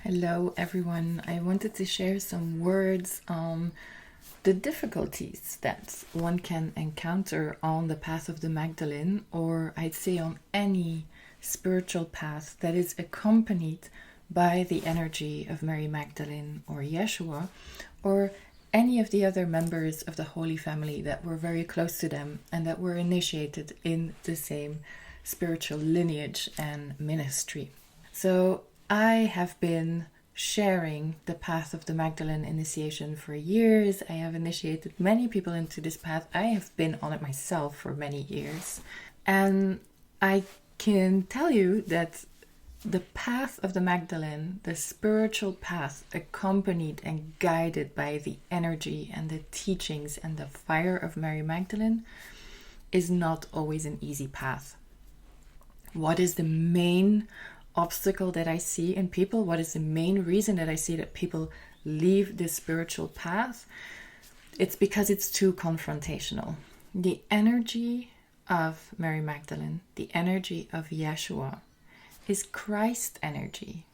Hello everyone. I wanted to share some words on the difficulties that one can encounter on the path of the Magdalene, or I'd say on any spiritual path that is accompanied by the energy of Mary Magdalene or Yeshua, or any of the other members of the Holy Family that were very close to them and that were initiated in the same spiritual lineage and ministry. So I have been sharing the path of the Magdalene initiation for years. I have initiated many people into this path. I have been on it myself for many years. And I can tell you that the path of the Magdalene, the spiritual path accompanied and guided by the energy and the teachings and the fire of Mary Magdalene, is not always an easy path. What is the main obstacle that I see in people? What is the main reason that I see that people leave this spiritual path? It's because it's too confrontational. The energy of Mary Magdalene, the energy of Yeshua, is Christ energy.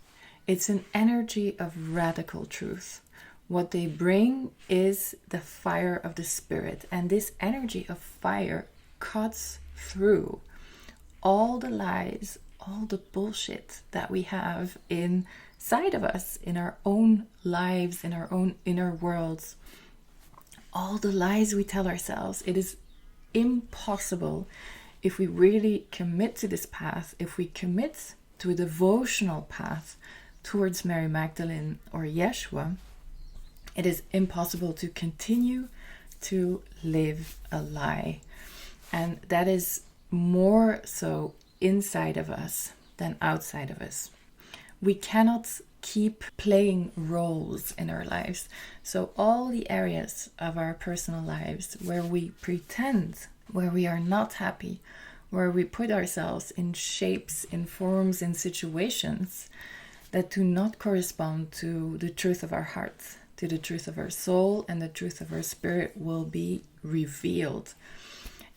It's an energy of radical truth. What they bring is the fire of the Spirit, and this energy of fire cuts through all the lies, all the bullshit that we have inside of us, in our own lives, in our own inner worlds, all the lies we tell ourselves. It is impossible, if we really commit to this path, if we commit to a devotional path towards Mary Magdalene or Yeshua, it is impossible to continue to live a lie. And that is more so inside of us than outside of us. We cannot keep playing roles in our lives. So all the areas of our personal lives where we pretend, where we are not happy, where we put ourselves in shapes, in forms, in situations that do not correspond to the truth of our heart, to the truth of our soul, and the truth of our spirit will be revealed.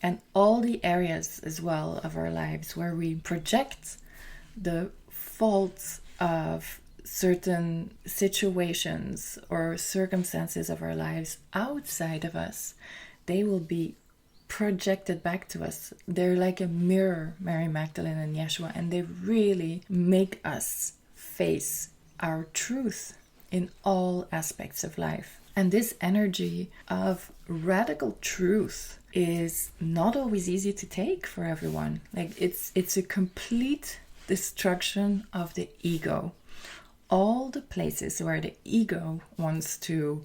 And all the areas as well of our lives where we project the faults of certain situations or circumstances of our lives outside of us, they will be projected back to us. They're like a mirror, Mary Magdalene and Yeshua, and they really make us face our truth in all aspects of life. And this energy of radical truth is not always easy to take for everyone. Like it's a complete destruction of the ego. All the places where the ego wants to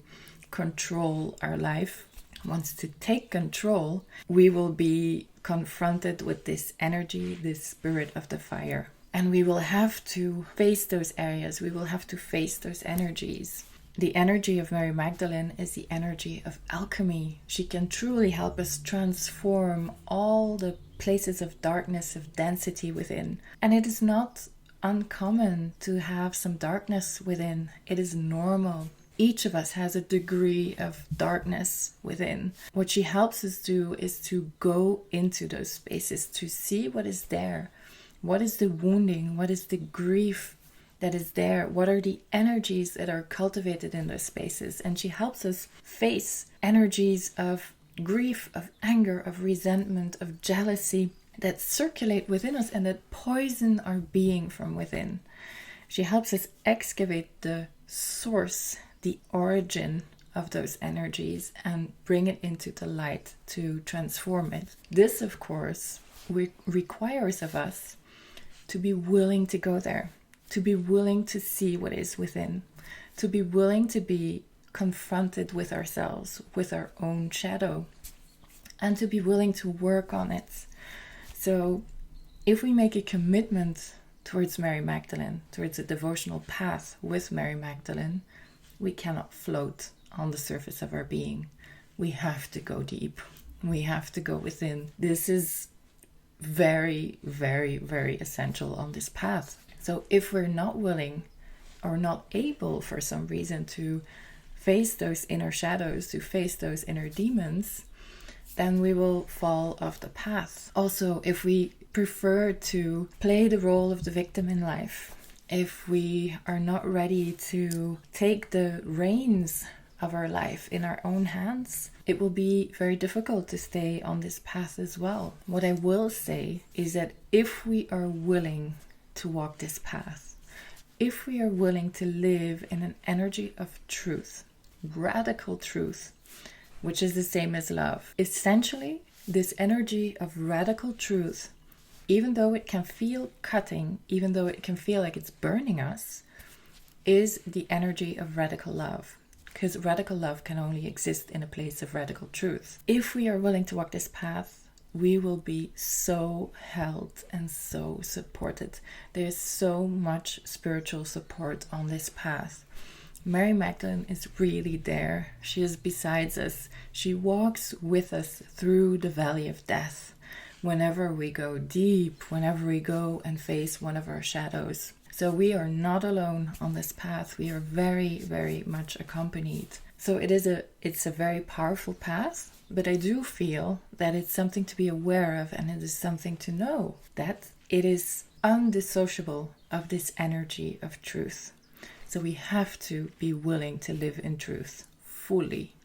control our life, wants to take control, we will be confronted with this energy, this spirit of the fire. And we will have to face those areas. We will have to face those energies. The energy of Mary Magdalene is the energy of alchemy. She can truly help us transform all the places of darkness, of density within. And it is not uncommon to have some darkness within. It is normal. Each of us has a degree of darkness within. What she helps us do is to go into those spaces, to see what is there. What is the wounding? What is the grief that is there? What are the energies that are cultivated in those spaces? And she helps us face energies of grief, of anger, of resentment, of jealousy that circulate within us and that poison our being from within. She helps us excavate the source, the origin of those energies, and bring it into the light to transform it. This, of course, requires of us to be willing to go there, to be willing to see what is within, to be willing to be confronted with ourselves, with our own shadow, and to be willing to work on it. So if we make a commitment towards Mary Magdalene, towards a devotional path with Mary Magdalene, we cannot float on the surface of our being. We have to go deep. We have to go within. This is very, very, very essential on this path. So if we're not willing or not able for some reason to face those inner shadows, to face those inner demons, then we will fall off the path. Also, if we prefer to play the role of the victim in life, if we are not ready to take the reins of our life in our own hands, it will be very difficult to stay on this path as well. What I will say is that if we are willing to walk this path, if we are willing to live in an energy of truth, radical truth, which is the same as love, essentially, this energy of radical truth, even though it can feel cutting, even though it can feel like it's burning us, is the energy of radical love. Because radical love can only exist in a place of radical truth. If we are willing to walk this path, we will be so held and so supported. There's so much spiritual support on this path. Mary Magdalene is really there. She is beside us. She walks with us through the valley of death. Whenever we go deep, whenever we go and face one of our shadows. So we are not alone on this path. We are very, very much accompanied. So it's a very powerful path, but I do feel that it's something to be aware of, and it is something to know that it is undissociable of this energy of truth. So we have to be willing to live in truth fully.